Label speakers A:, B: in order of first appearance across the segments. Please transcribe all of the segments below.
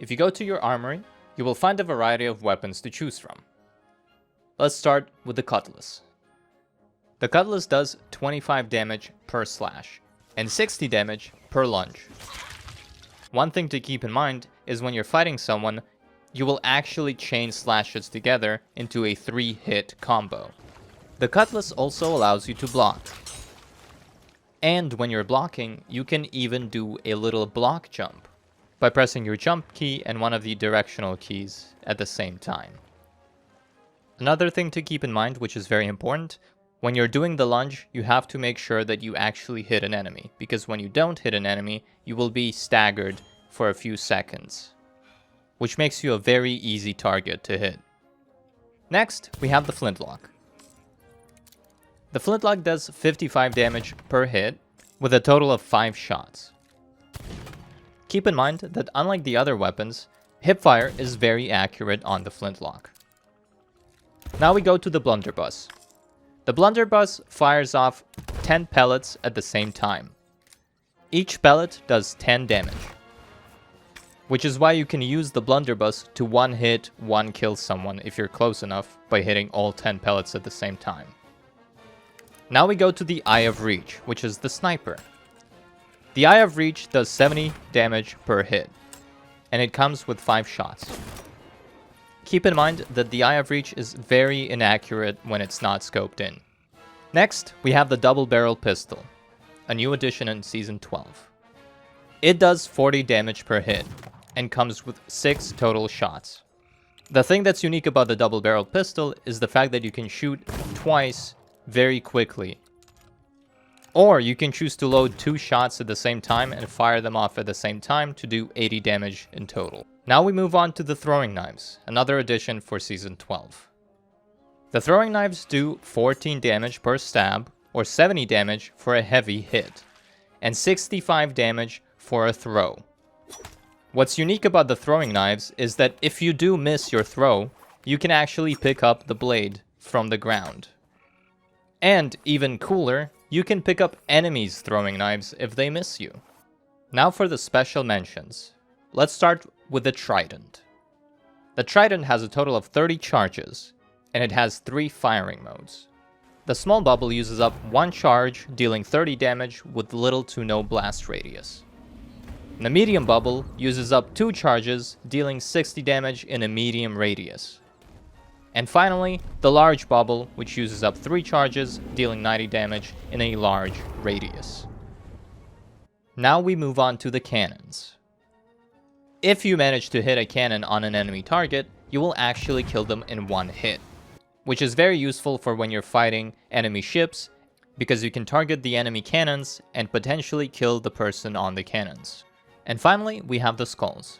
A: If you go to your armory, you will find a variety of weapons to choose from. Let's start with the Cutlass. The Cutlass does 25 damage per slash and 60 damage per lunge. One thing to keep in mind is when you're fighting someone, you will actually chain slashes together into a 3-hit combo. The Cutlass also allows you to block. And when you're blocking, you can even do a little block jump by pressing your jump key and one of the directional keys at the same time. Another thing to keep in mind, which is very important, when you're doing the lunge, you have to make sure that you actually hit an enemy, because when you don't hit an enemy, you will be staggered for a few seconds, which makes you a very easy target to hit. Next, we have the Flintlock. The Flintlock does 55 damage per hit, with a total of 5 shots. Keep in mind that unlike the other weapons, hipfire is very accurate on the Flintlock. Now we go to the Blunderbuss. The Blunderbuss fires off 10 pellets at the same time. Each pellet does 10 damage, which is why you can use the Blunderbuss to one-hit, one-kill someone if you're close enough by hitting all 10 pellets at the same time. Now we go to the Eye of Reach, which is the sniper. The Eye of Reach does 70 damage per hit, and it comes with 5 shots. Keep in mind that the Eye of Reach is very inaccurate when it's not scoped in. Next, we have the Double Barrel Pistol, a new addition in Season 12. It does 40 damage per hit, and comes with 6 total shots. The thing that's unique about the Double Barrel Pistol is the fact that you can shoot twice very quickly. Or you can choose to load 2 shots at the same time and fire them off at the same time to do 80 damage in total. Now we move on to the Throwing Knives, another addition for Season 12. The Throwing Knives do 14 damage per stab, or 70 damage for a heavy hit, and 65 damage for a throw. What's unique about the Throwing Knives is that if you do miss your throw, you can actually pick up the blade from the ground. And even cooler, you can pick up enemies' throwing knives if they miss you. Now for the special mentions. Let's start with the Trident. The Trident has a total of 30 charges, and it has 3 firing modes. The small bubble uses up 1 charge, dealing 30 damage with little to no blast radius. The medium bubble uses up 2 charges, dealing 60 damage in a medium radius. And finally, the large bubble, which uses up 3 charges, dealing 90 damage in a large radius. Now we move on to the cannons. If you manage to hit a cannon on an enemy target, you will actually kill them in 1 hit, which is very useful for when you're fighting enemy ships, because you can target the enemy cannons and potentially kill the person on the cannons. And finally, we have the skulls.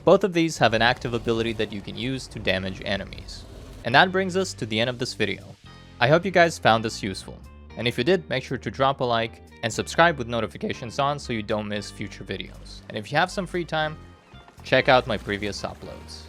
A: Both of these have an active ability that you can use to damage enemies. And that brings us to the end of this video. I hope you guys found this useful. And if you did, make sure to drop a like and subscribe with notifications on so you don't miss future videos. And if you have some free time, check out my previous uploads.